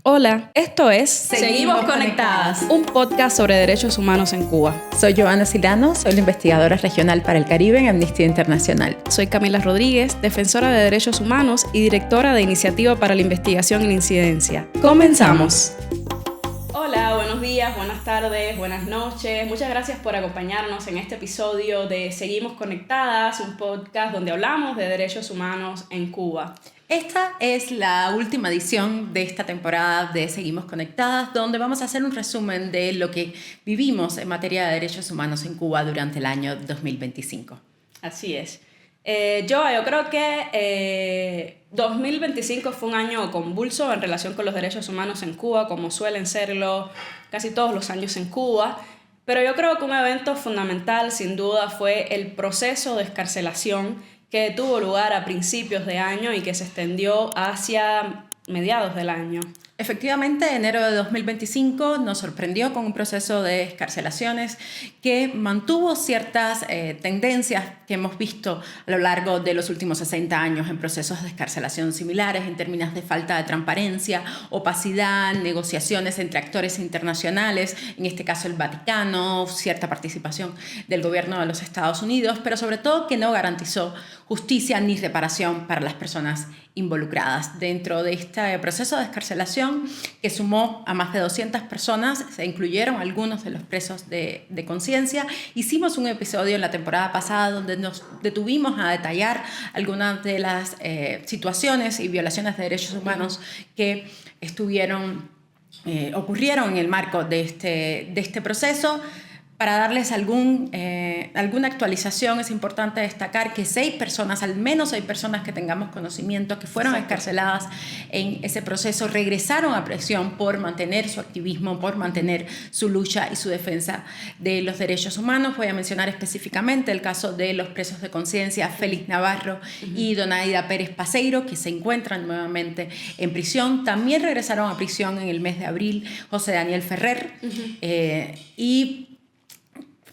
Hola, esto es Seguimos Conectadas, un podcast sobre derechos humanos en Cuba. Soy Joana Silano, soy la investigadora regional para el Caribe en Amnistía Internacional. Soy Camila Rodríguez, defensora de derechos humanos y directora de Iniciativa para la Investigación y la Incidencia. ¡Comenzamos! Hola, buenos días, buenas tardes, buenas noches. Muchas gracias por acompañarnos en este episodio de Seguimos Conectadas, un podcast donde hablamos de derechos humanos en Cuba. Esta es la última edición de esta temporada de Seguimos Conectadas, donde vamos a hacer un resumen de lo que vivimos en materia de derechos humanos en Cuba durante el año 2025. Así es. Yo creo que 2025 fue un año convulso en relación con los derechos humanos en Cuba, como suelen serlo casi todos los años en Cuba. Pero yo creo que un evento fundamental, sin duda, fue el proceso de excarcelación que tuvo lugar a principios de año y que se extendió hacia mediados del año. Efectivamente, enero de 2025 nos sorprendió con un proceso de excarcelaciones que mantuvo ciertas tendencias que hemos visto a lo largo de los últimos 60 años en procesos de excarcelación similares en términos de falta de transparencia, opacidad, negociaciones entre actores internacionales, en este caso el Vaticano, cierta participación del gobierno de los Estados Unidos, pero sobre todo que no garantizó justicia ni reparación para las personas involucradas. Dentro de este proceso de excarcelación, que sumó a más de 200 personas, se incluyeron algunos de los presos de conciencia. Hicimos un episodio en la temporada pasada donde nos detuvimos a detallar algunas de las situaciones y violaciones de derechos humanos que ocurrieron en el marco de este proceso. Para darles alguna actualización, es importante destacar que al menos 6 personas que tengamos conocimiento que fueron excarceladas en ese proceso regresaron a prisión por mantener su activismo, por mantener su lucha y su defensa de los derechos humanos. Voy a mencionar específicamente el caso de los presos de conciencia Félix Navarro y Donaida Pérez Paseiro, que se encuentran nuevamente en prisión. También regresaron a prisión en el mes de abril José Daniel Ferrer y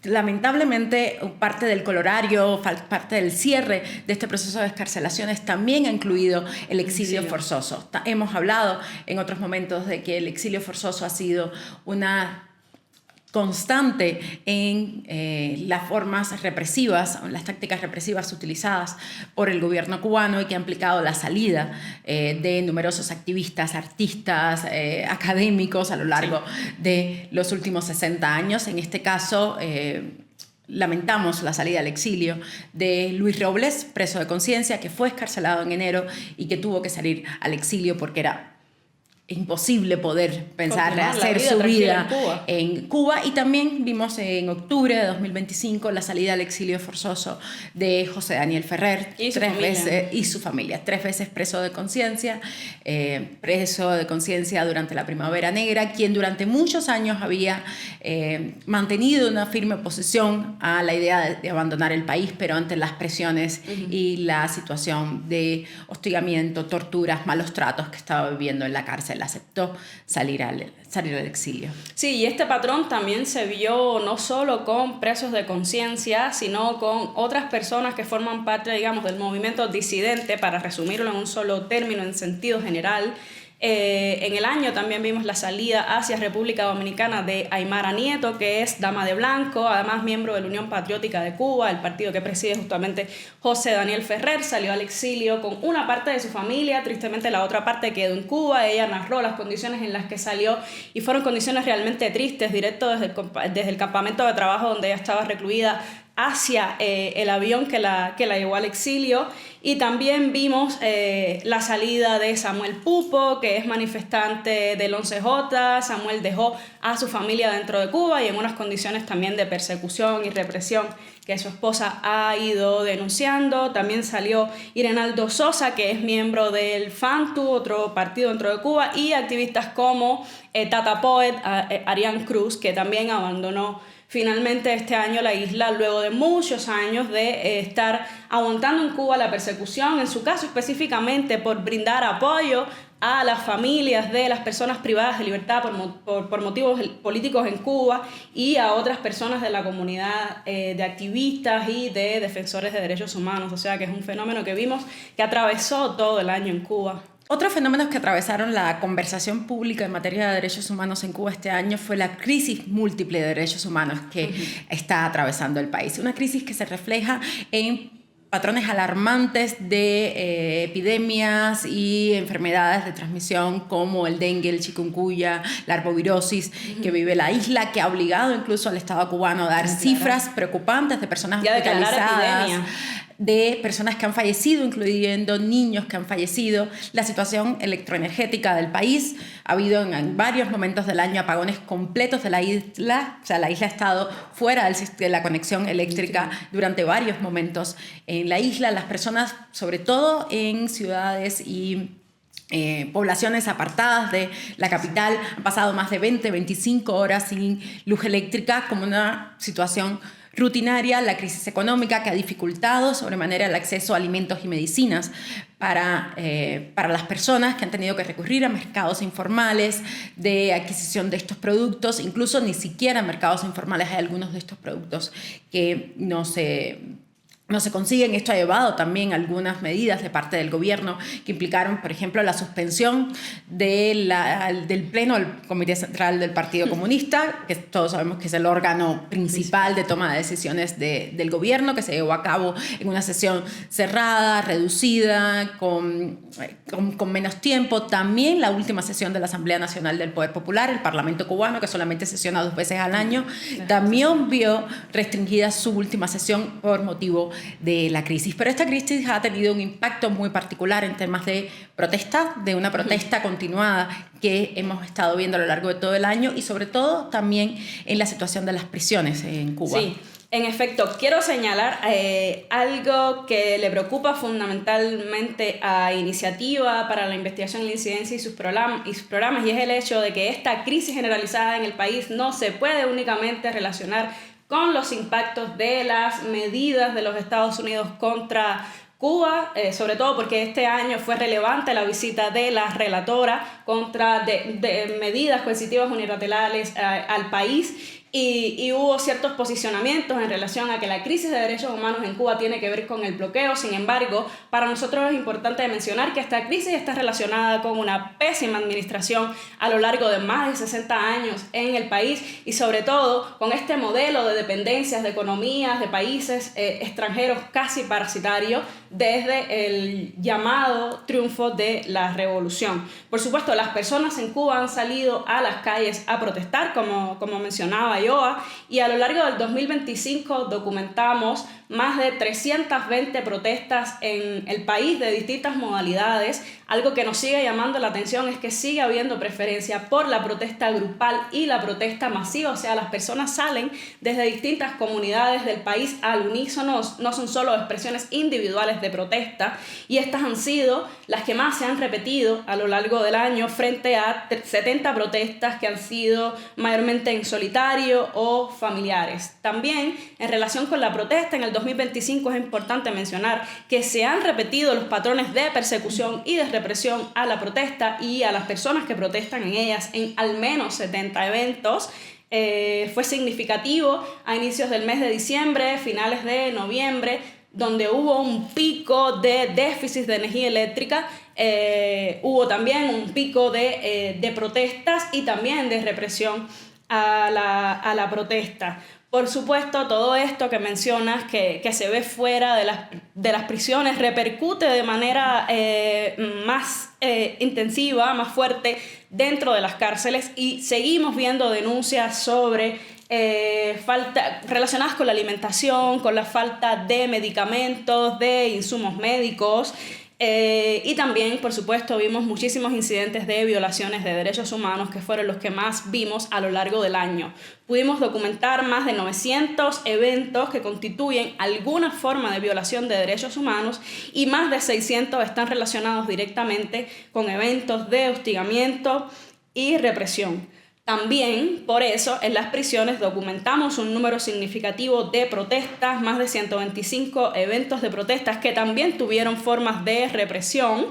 lamentablemente parte del colorario, parte del cierre de este proceso de excarcelaciones también ha incluido el exilio forzoso. Hemos hablado en otros momentos de que el exilio forzoso ha sido una constante en las formas represivas, las tácticas represivas utilizadas por el gobierno cubano y que ha implicado la salida de numerosos activistas, artistas, académicos a lo largo de los últimos 60 años. En este caso, lamentamos la salida al exilio de Luis Robles, preso de conciencia, que fue excarcelado en enero y que tuvo que salir al exilio porque era imposible poder pensar hacer su vida en Cuba. Y también vimos en octubre de 2025 la salida al exilio forzoso de José Daniel Ferrer y su familia, 3 veces preso de conciencia durante la Primavera Negra, quien durante muchos años había mantenido una firme oposición a la idea de abandonar el país, pero ante las presiones y la situación de hostigamiento, torturas, malos tratos que estaba viviendo en la cárcel, aceptó salir al exilio. Sí, y este patrón también se vio no solo con presos de conciencia, sino con otras personas que forman parte, digamos, del movimiento disidente, para resumirlo en un solo término, en sentido general. En el año también vimos la salida hacia República Dominicana de Aymara Nieto, que es dama de blanco, además miembro de la Unión Patriótica de Cuba, el partido que preside justamente José Daniel Ferrer. Salió al exilio con una parte de su familia, tristemente la otra parte quedó en Cuba. Ella narró las condiciones en las que salió y fueron condiciones realmente tristes, directo desde el campamento de trabajo donde ella estaba recluida hacia el avión que la llevó al exilio. Y también vimos la salida de Samuel Pupo, que es manifestante del 11J. Samuel dejó a su familia dentro de Cuba y en unas condiciones también de persecución y represión que su esposa ha ido denunciando. También salió Irenaldo Sosa, que es miembro del FANTU, otro partido dentro de Cuba, y activistas como Tata Poet, Arián Cruz, que también abandonó finalmente este año la isla luego de muchos años de estar aguantando en Cuba la persecución, en su caso específicamente por brindar apoyo a las familias de las personas privadas de libertad por motivos políticos en Cuba y a otras personas de la comunidad de activistas y de defensores de derechos humanos. O sea que es un fenómeno que vimos que atravesó todo el año en Cuba. Otros fenómenos que atravesaron la conversación pública en materia de derechos humanos en Cuba este año fue la crisis múltiple de derechos humanos que está atravesando el país. Una crisis que se refleja en patrones alarmantes de epidemias y enfermedades de transmisión como el dengue, el chikungunya, la arbovirosis que vive la isla, que ha obligado incluso al Estado cubano a dar cifras preocupantes de personas hospitalizadas, de personas que han fallecido, incluyendo niños que han fallecido, la situación electroenergética del país. Ha habido en varios momentos del año apagones completos de la isla, o sea, la isla ha estado fuera de la conexión eléctrica durante varios momentos en la isla. Las personas, sobre todo en ciudades y poblaciones apartadas de la capital, han pasado más de 25 horas sin luz eléctrica como una situación rutinaria. La crisis económica que ha dificultado sobremanera el acceso a alimentos y medicinas para las personas que han tenido que recurrir a mercados informales de adquisición de estos productos, incluso ni siquiera mercados informales. Hay algunos de estos productos que no se consiguen. Esto ha llevado también algunas medidas de parte del gobierno que implicaron, por ejemplo, la suspensión del Pleno del Comité Central del Partido Comunista, que todos sabemos que es el órgano principal de toma de decisiones del gobierno, que se llevó a cabo en una sesión cerrada, reducida, con menos tiempo. También la última sesión de la Asamblea Nacional del Poder Popular, el Parlamento cubano, que solamente sesiona 2 veces al año, también vio restringida su última sesión por motivo de la crisis. Pero esta crisis ha tenido un impacto muy particular en temas de protesta, de una protesta continuada que hemos estado viendo a lo largo de todo el año, y sobre todo también en la situación de las prisiones en Cuba. Sí. En efecto, quiero señalar algo que le preocupa fundamentalmente a Iniciativa para la Investigación y la Incidencia y sus programas, y es el hecho de que esta crisis generalizada en el país no se puede únicamente relacionar con los impactos de las medidas de los Estados Unidos contra Cuba, sobre todo porque este año fue relevante la visita de la relatora de medidas coercitivas unilaterales al país. Y hubo ciertos posicionamientos en relación a que la crisis de derechos humanos en Cuba tiene que ver con el bloqueo. Sin embargo, para nosotros es importante mencionar que esta crisis está relacionada con una pésima administración a lo largo de más de 60 años en el país, y sobre todo con este modelo de dependencias de economías de países extranjeros casi parasitarios desde el llamado triunfo de la revolución. Por supuesto, las personas en Cuba han salido a las calles a protestar, como mencionaba Yoa, y a lo largo del 2025 documentamos más de 320 protestas en el país de distintas modalidades. Algo que nos sigue llamando la atención es que sigue habiendo preferencia por la protesta grupal y la protesta masiva, o sea, las personas salen desde distintas comunidades del país al unísono, no son solo expresiones individuales de protesta, y estas han sido las que más se han repetido a lo largo del año, frente a 70 protestas que han sido mayormente en solitario o familiares. También, en relación con la protesta, en el 2025 es importante mencionar que se han repetido los patrones de persecución y de represión a la protesta y a las personas que protestan en ellas en al menos 70 eventos. Fue significativo a inicios del mes de diciembre, finales de noviembre, donde hubo un pico de déficit de energía eléctrica. Hubo también un pico de protestas y también de represión a la protesta. Por supuesto, todo esto que mencionas, que se ve fuera de las prisiones, repercute de manera más intensiva, más fuerte dentro de las cárceles, y seguimos viendo denuncias sobre relacionadas con la alimentación, con la falta de medicamentos, de insumos médicos. Y también, por supuesto, vimos muchísimos incidentes de violaciones de derechos humanos, que fueron los que más vimos a lo largo del año. Pudimos documentar más de 900 eventos que constituyen alguna forma de violación de derechos humanos, y más de 600 están relacionados directamente con eventos de hostigamiento y represión. También, por eso, en las prisiones documentamos un número significativo de protestas, más de 125 eventos de protestas que también tuvieron formas de represión.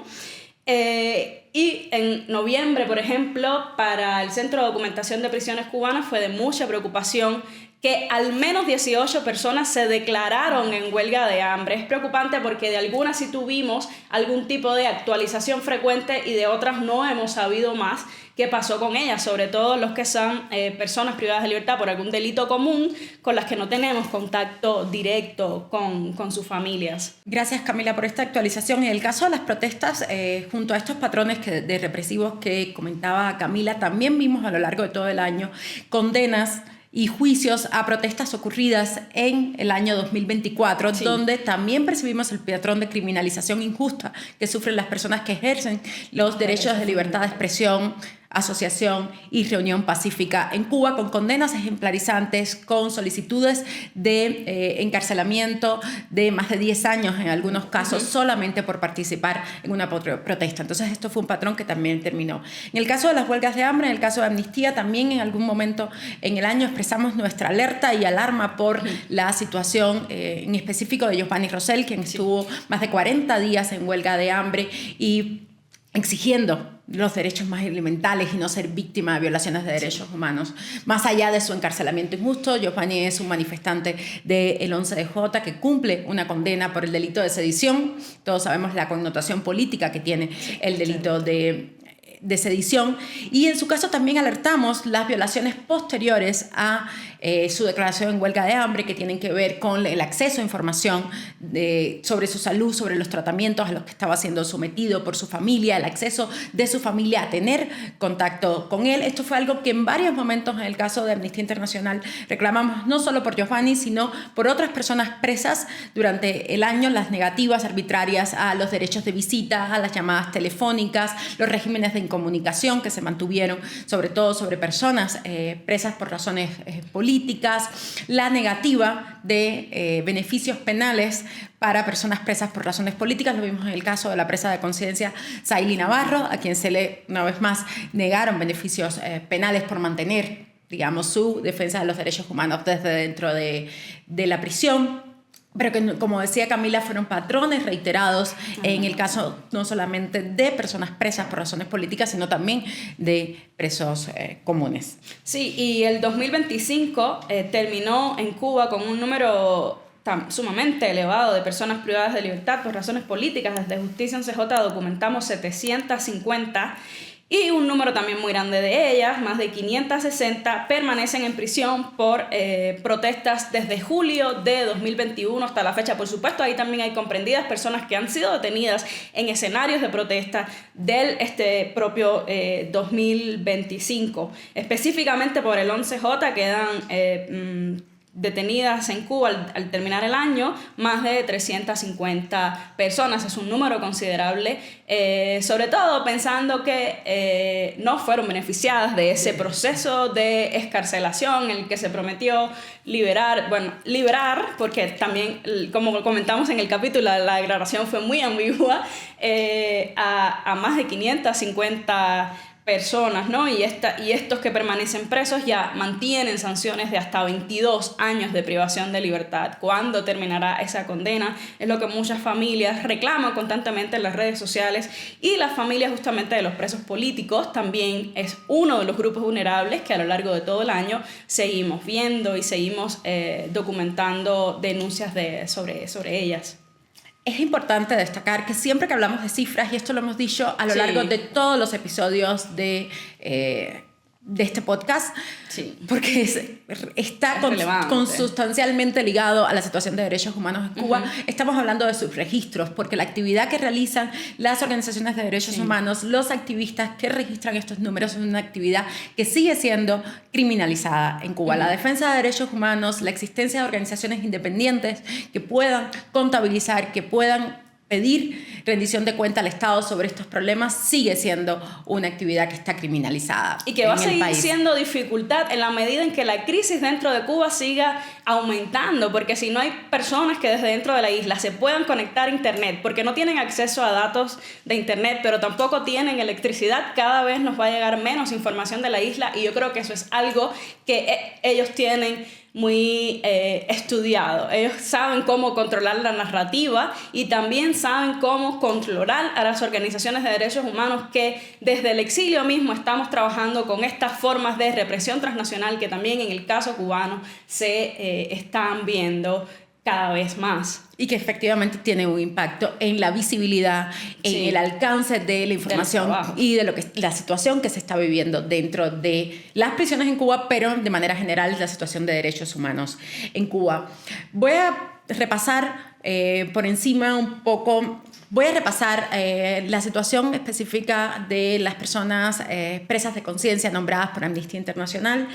Y en noviembre, por ejemplo, para el Centro de Documentación de Prisiones Cubanas fue de mucha preocupación que al menos 18 personas se declararon en huelga de hambre. Es preocupante porque de algunas sí tuvimos algún tipo de actualización frecuente y de otras no hemos sabido más qué pasó con ellas, sobre todo los que son personas privadas de libertad por algún delito común con las que no tenemos contacto directo con sus familias. Gracias, Camila, por esta actualización. En el caso de las protestas, junto a estos patrones de represivos que comentaba Camila, también vimos a lo largo de todo el año condenas y juicios a protestas ocurridas en el año 2024, sí, donde también percibimos el patrón de criminalización injusta que sufren las personas que ejercen los derechos de libertad de expresión, asociación y reunión pacífica en Cuba, con condenas ejemplarizantes, con solicitudes de encarcelamiento de más de 10 años en algunos casos, solamente por participar en una protesta. Entonces esto fue un patrón que también terminó. En el caso de las huelgas de hambre, en el caso de Amnistía, también en algún momento en el año expresamos nuestra alerta y alarma por la situación en específico de Giovanni Rosell, quien estuvo más de 40 días en huelga de hambre y exigiendo los derechos más elementales y no ser víctima de violaciones de derechos humanos. Más allá de su encarcelamiento injusto, Giovanni es un manifestante del 11J que cumple una condena por el delito de sedición. Todos sabemos la connotación política que tiene el delito de sedición, y en su caso también alertamos las violaciones posteriores a su declaración en huelga de hambre, que tienen que ver con el acceso a información sobre su salud, sobre los tratamientos a los que estaba siendo sometido por su familia, el acceso de su familia a tener contacto con él. Esto fue algo que en varios momentos en el caso de Amnistía Internacional reclamamos, no solo por Giovanni, sino por otras personas presas durante el año, las negativas arbitrarias a los derechos de visita, a las llamadas telefónicas, los regímenes de incomunicación que se mantuvieron, sobre todo sobre personas presas por razones políticas, la negativa de beneficios penales para personas presas por razones políticas. Lo vimos en el caso de la presa de conciencia Saily Navarro, a quien se le, una vez más, negaron beneficios penales por mantener, digamos, su defensa de los derechos humanos desde dentro de la prisión. Pero que, como decía Camila, fueron patrones reiterados en el caso no solamente de personas presas por razones políticas, sino también de presos comunes. Sí, y el 2025 terminó en Cuba con un número sumamente elevado de personas privadas de libertad por razones políticas. Desde Justicia 11J documentamos 750 y un número también muy grande de ellas, más de 560, permanecen en prisión por protestas desde julio de 2021 hasta la fecha. Por supuesto, ahí también hay comprendidas personas que han sido detenidas en escenarios de protesta del propio 2025. Específicamente por el 11J quedan detenidas en Cuba al terminar el año más de 350 personas. Es un número considerable, sobre todo pensando que no fueron beneficiadas de ese proceso de excarcelación en el que se prometió liberar, porque también, como comentamos en el capítulo, la declaración fue muy ambigua, a más de 550 personas, ¿no? Y estos que permanecen presos ya mantienen sanciones de hasta 22 años de privación de libertad. ¿Cuándo terminará esa condena? Es lo que muchas familias reclaman constantemente en las redes sociales, y las familias justamente de los presos políticos también es uno de los grupos vulnerables que a lo largo de todo el año seguimos viendo y seguimos documentando denuncias sobre ellas. Es importante destacar que siempre que hablamos de cifras, y esto lo hemos dicho a lo largo de todos los episodios de este podcast, porque está consustancialmente ligado a la situación de derechos humanos en Cuba. Estamos hablando de subregistros, porque la actividad que realizan las organizaciones de derechos humanos, los activistas que registran estos números, es una actividad que sigue siendo criminalizada en Cuba. La defensa de derechos humanos, la existencia de organizaciones independientes que puedan contabilizar, que puedan pedir rendición de cuenta al Estado sobre estos problemas, sigue siendo una actividad que está criminalizada. Y que va a seguir siendo dificultad en la medida en que la crisis dentro de Cuba siga aumentando, porque si no hay personas que desde dentro de la isla se puedan conectar a Internet, porque no tienen acceso a datos de Internet, pero tampoco tienen electricidad, cada vez nos va a llegar menos información de la isla, y yo creo que eso es algo que ellos tienen muy estudiado. Ellos saben cómo controlar la narrativa y también saben cómo controlar a las organizaciones de derechos humanos que desde el exilio mismo estamos trabajando con estas formas de represión transnacional que también en el caso cubano se están viendo cada vez más. Y que efectivamente tiene un impacto en la visibilidad, en el alcance de la información y de la situación que se está viviendo dentro de las prisiones en Cuba, pero de manera general la situación de derechos humanos en Cuba. Voy a repasar por encima un poco. Voy a repasar la situación específica de las personas presas de conciencia nombradas por Amnistía Internacional.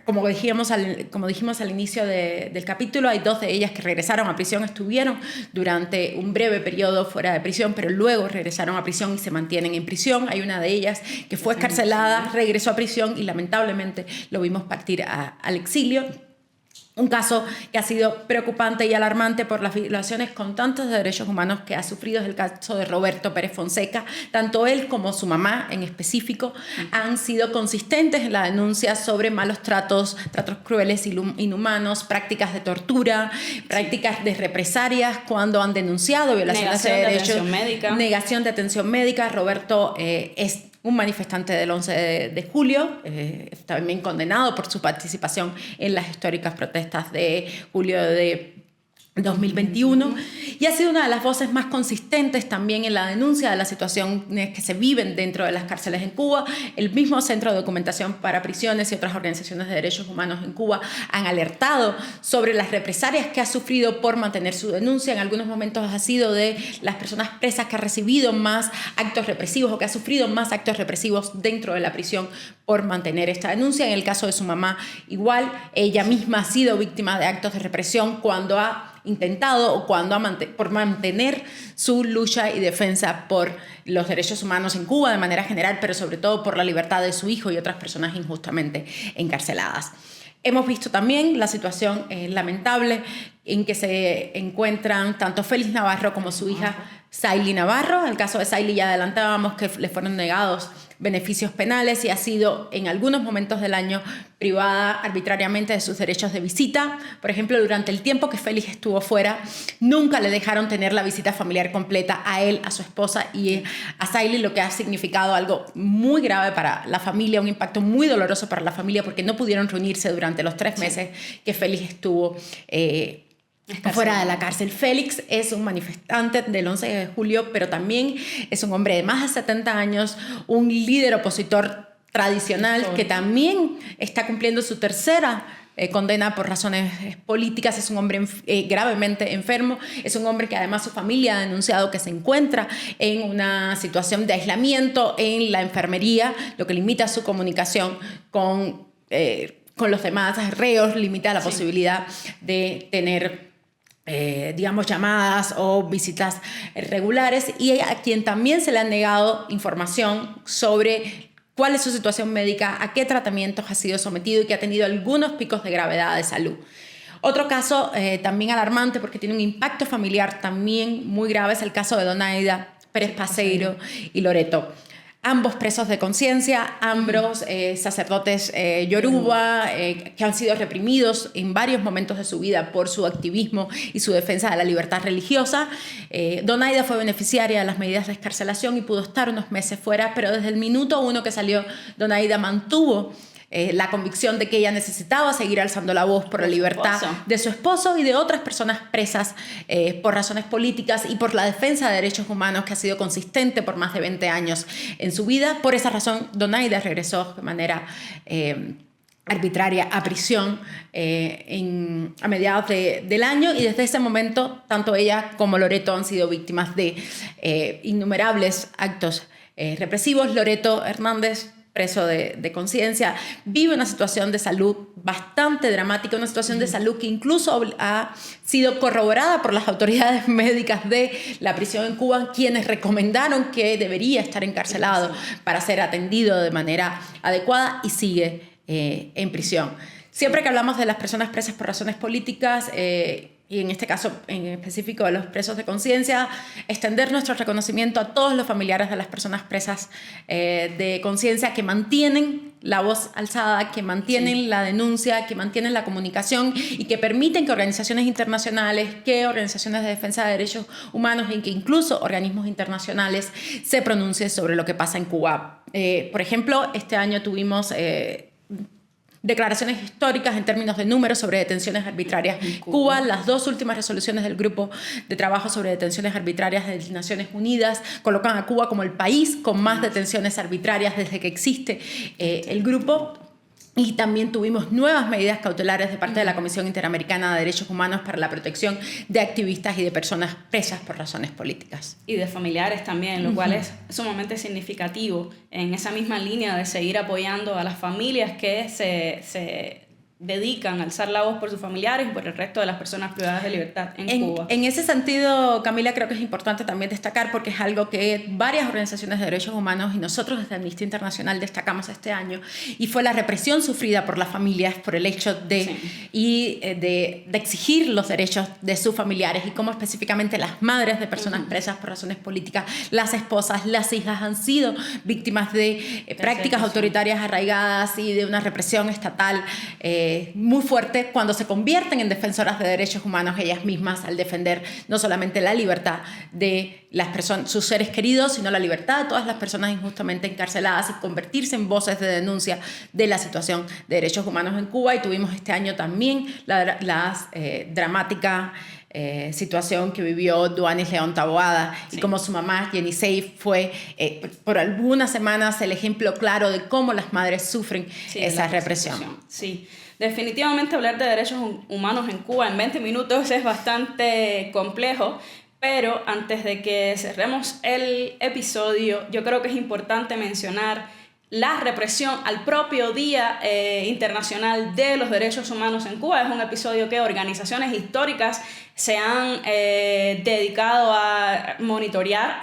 Como dijimos al inicio del capítulo, hay 2 de ellas que regresaron a prisión, estuvieron durante un breve periodo fuera de prisión, pero luego regresaron a prisión y se mantienen en prisión. Hay una de ellas que fue excarcelada, regresó a prisión y lamentablemente lo vimos partir al exilio. Un caso que ha sido preocupante y alarmante por las violaciones constantes de derechos humanos que ha sufrido es el caso de Roberto Pérez Fonseca. Tanto él como su mamá en específico han sido consistentes en la denuncia sobre malos tratos crueles, inhumanos, prácticas de tortura, prácticas de represalias cuando han denunciado violaciones de derechos. Negación de atención médica. Roberto es un manifestante del 11 de julio, también condenado por su participación en las históricas protestas de julio de 2021, y ha sido una de las voces más consistentes también en la denuncia de las situaciones que se viven dentro de las cárceles en Cuba. El mismo Centro de Documentación para Prisiones y otras organizaciones de derechos humanos en Cuba han alertado sobre las represalias que ha sufrido por mantener su denuncia. En algunos momentos ha sido de las personas presas que ha recibido más actos represivos o que ha sufrido más actos represivos dentro de la prisión por mantener esta denuncia. En el caso de su mamá, igual, ella misma ha sido víctima de actos de represión cuando ha intentado o cuando por mantener su lucha y defensa por los derechos humanos en Cuba de manera general, pero sobre todo por la libertad de su hijo y otras personas injustamente encarceladas. Hemos visto también la situación lamentable en que se encuentran tanto Félix Navarro como su hija Saily Navarro. En el caso de Saily ya adelantábamos que le fueron negados beneficios penales y ha sido en algunos momentos del año privada arbitrariamente de sus derechos de visita. Por ejemplo, durante el tiempo que Félix estuvo fuera, nunca le dejaron tener la visita familiar completa a él, a su esposa y a Saily, lo que ha significado algo muy grave para la familia, un impacto muy doloroso para la familia porque no pudieron reunirse durante los 3 meses que Félix estuvo fuera de la cárcel. Félix es un manifestante del 11 de julio, pero también es un hombre de más de 70 años, un líder opositor tradicional que también está cumpliendo su tercera condena por razones políticas. Es un hombre gravemente enfermo, es un hombre que además su familia ha denunciado que se encuentra en una situación de aislamiento en la enfermería, lo que limita su comunicación con los demás reos, limita la posibilidad de tener llamadas o visitas regulares, y a quien también se le ha negado información sobre cuál es su situación médica, a qué tratamientos ha sido sometido y que ha tenido algunos picos de gravedad de salud. Otro caso también alarmante porque tiene un impacto familiar también muy grave es el caso de Donaida Pérez Paseiro y Loreto. Ambos presos de conciencia, ambos sacerdotes yoruba que han sido reprimidos en varios momentos de su vida por su activismo y su defensa de la libertad religiosa. Donaida fue beneficiaria de las medidas de excarcelación y pudo estar unos meses fuera, pero desde el minuto 1 que salió, Donaida mantuvo la convicción de que ella necesitaba seguir alzando la voz por la libertad de su esposo y de otras personas presas por razones políticas y por la defensa de derechos humanos que ha sido consistente por más de 20 años en su vida. Por esa razón, Donaida regresó de manera arbitraria a prisión a mediados del año, y desde ese momento tanto ella como Loreto han sido víctimas de innumerables actos represivos. Loreto Hernández, preso de conciencia, vive una situación de salud bastante dramática, una situación de salud que incluso ha sido corroborada por las autoridades médicas de la prisión en Cuba, quienes recomendaron que debería estar encarcelado para ser atendido de manera adecuada, y sigue en prisión. Siempre que hablamos de las personas presas por razones políticas, y en este caso en específico de los presos de conciencia, extender nuestro reconocimiento a todos los familiares de las personas presas de conciencia que mantienen la voz alzada, que mantienen la denuncia, que mantienen la comunicación y que permiten que organizaciones internacionales, que organizaciones de defensa de derechos humanos y que incluso organismos internacionales se pronuncien sobre lo que pasa en Cuba. Por ejemplo, este año tuvimos declaraciones históricas en términos de números sobre detenciones arbitrarias en Cuba. Las 2 últimas resoluciones del Grupo de Trabajo sobre Detenciones Arbitrarias de las Naciones Unidas colocan a Cuba como el país con más detenciones arbitrarias desde que existe el grupo. Y también tuvimos nuevas medidas cautelares de parte de la Comisión Interamericana de Derechos Humanos para la protección de activistas y de personas presas por razones políticas. Y de familiares también, lo cual es sumamente significativo en esa misma línea de seguir apoyando a las familias que se dedican a alzar la voz por sus familiares y por el resto de las personas privadas de libertad en Cuba. En ese sentido, Camila, creo que es importante también destacar, porque es algo que varias organizaciones de derechos humanos y nosotros desde Amnistía Internacional destacamos este año, y fue la represión sufrida por las familias por el hecho de exigir los derechos de sus familiares, y cómo específicamente las madres de personas presas por razones políticas, las esposas, las hijas han sido víctimas de prácticas autoritarias arraigadas y de una represión estatal muy fuerte, cuando se convierten en defensoras de derechos humanos ellas mismas, al defender no solamente la libertad de las personas, sus seres queridos, sino la libertad de todas las personas injustamente encarceladas, y convertirse en voces de denuncia de la situación de derechos humanos en Cuba. Y tuvimos este año también la dramática situación que vivió Duanis León Taboada, y como su mamá Jenny Safe fue por algunas semanas el ejemplo claro de cómo las madres sufren esa represión. Sí, definitivamente hablar de derechos humanos en Cuba en 20 minutos es bastante complejo, pero antes de que cerremos el episodio, yo creo que es importante mencionar la represión al propio Día Internacional de los Derechos Humanos en Cuba. Es un episodio que organizaciones históricas se han dedicado a monitorear.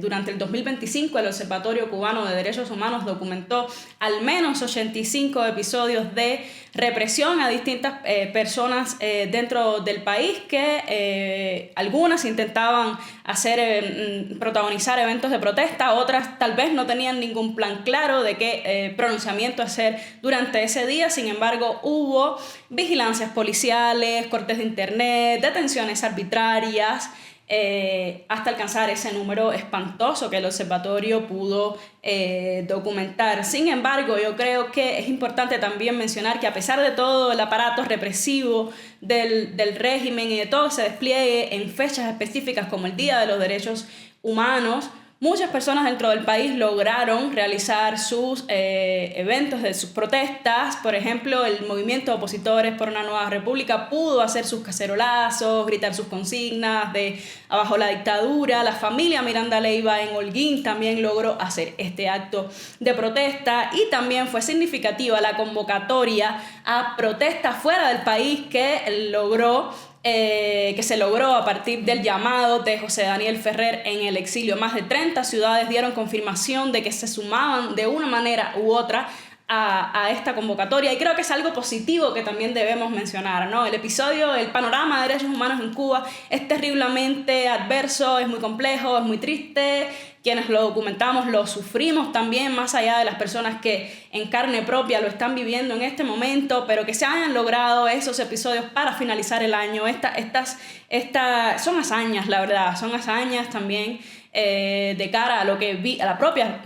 Durante el 2025, el Observatorio Cubano de Derechos Humanos documentó al menos 85 episodios de represión a distintas personas dentro del país, que algunas intentaban protagonizar eventos de protesta, otras tal vez no tenían ningún plan claro de qué pronunciamiento hacer durante ese día. Sin embargo, hubo vigilancias policiales, cortes de internet, detenciones arbitrarias, hasta alcanzar ese número espantoso que el observatorio pudo documentar. Sin embargo, yo creo que es importante también mencionar que, a pesar de todo el aparato represivo del régimen y de todo ese despliegue en fechas específicas como el Día de los Derechos Humanos, muchas personas dentro del país lograron realizar sus eventos de sus protestas. Por ejemplo, el movimiento de opositores por una nueva república pudo hacer sus cacerolazos, gritar sus consignas de abajo la dictadura. La familia Miranda Leiva en Holguín también logró hacer este acto de protesta, y también fue significativa la convocatoria a protestas fuera del país que se logró a partir del llamado de José Daniel Ferrer en el exilio. Más de 30 ciudades dieron confirmación de que se sumaban de una manera u otra a esta convocatoria, y creo que es algo positivo que también debemos mencionar, ¿no? El panorama de derechos humanos en Cuba es terriblemente adverso, es muy complejo, es muy triste. Quienes lo documentamos lo sufrimos también, más allá de las personas que en carne propia lo están viviendo en este momento, pero que se hayan logrado esos episodios para finalizar el año. Estas son hazañas, la verdad, son hazañas también de cara a a la propia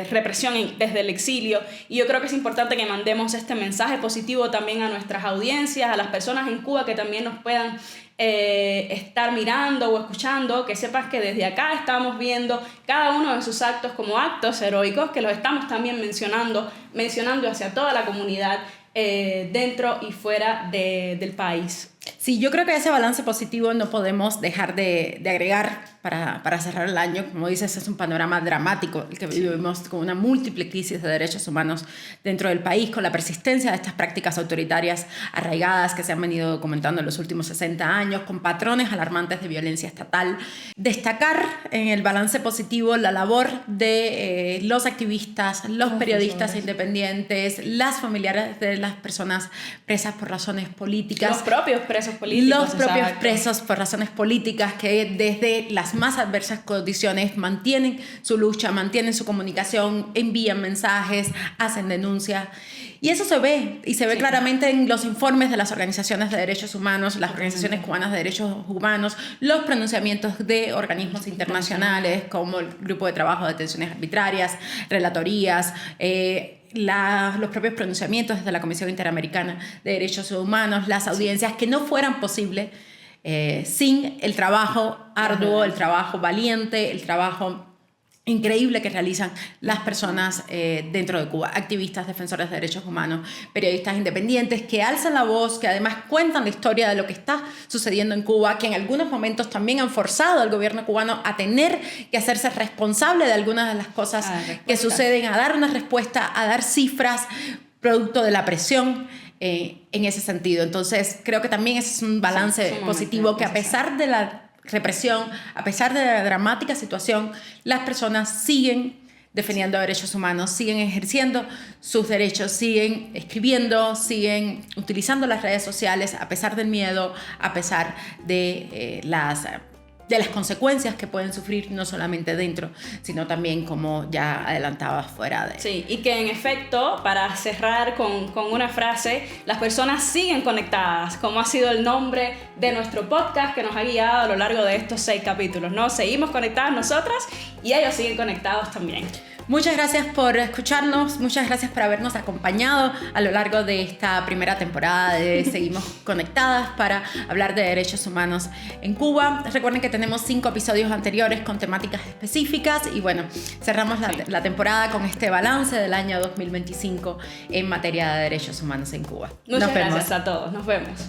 represión desde el exilio. Y yo creo que es importante que mandemos este mensaje positivo también a nuestras audiencias, a las personas en Cuba que también nos puedan estar mirando o escuchando, que sepas que desde acá estamos viendo cada uno de sus actos como actos heroicos, que los estamos también mencionando hacia toda la comunidad dentro y fuera del país. Sí, yo creo que ese balance positivo no podemos dejar de agregar para cerrar el año. Como dices, es un panorama dramático el que vivimos, con una múltiple crisis de derechos humanos dentro del país, con la persistencia de estas prácticas autoritarias arraigadas que se han venido documentando en los últimos 60 años, con patrones alarmantes de violencia estatal. Destacar en el balance positivo la labor de los activistas, los periodistas independientes, las familiares de las personas presas por razones políticas. Los propios presos políticos. Los propios exacto. presos por razones políticas que desde las más adversas condiciones mantienen su lucha, mantienen su comunicación, envían mensajes, hacen denuncias. Y eso se ve, y se ve claramente en los informes de las organizaciones de derechos humanos, las organizaciones cubanas de derechos humanos, los pronunciamientos de organismos internacionales como el Grupo de Trabajo de Detenciones Arbitrarias, relatorías, los propios pronunciamientos desde la Comisión Interamericana de Derechos Humanos, las audiencias que no fueran posibles sin el trabajo arduo, el trabajo valiente, el trabajo increíble que realizan las personas dentro de Cuba, activistas, defensores de derechos humanos, periodistas independientes que alzan la voz, que además cuentan la historia de lo que está sucediendo en Cuba, que en algunos momentos también han forzado al gobierno cubano a tener que hacerse responsable de algunas de las cosas que suceden, a dar una respuesta, a dar cifras, producto de la presión en ese sentido. Entonces, creo que también es un balance positivo que a pesar de la represión, a pesar de la dramática situación, las personas siguen defendiendo derechos humanos, siguen ejerciendo sus derechos, siguen escribiendo, siguen utilizando las redes sociales a pesar del miedo, a pesar de las consecuencias que pueden sufrir no solamente dentro, sino también, como ya adelantabas, fuera de... Sí, y que en efecto, para cerrar con una frase, las personas siguen conectadas, como ha sido el nombre de nuestro podcast que nos ha guiado a lo largo de estos 6 capítulos, ¿no? Seguimos conectadas nosotras y ellos siguen conectados también. Muchas gracias por escucharnos, muchas gracias por habernos acompañado a lo largo de esta primera temporada de Seguimos Conectadas para hablar de derechos humanos en Cuba. Recuerden que tenemos 5 episodios anteriores con temáticas específicas y bueno, cerramos la temporada con este balance del año 2025 en materia de derechos humanos en Cuba. Muchas gracias a todos, nos vemos.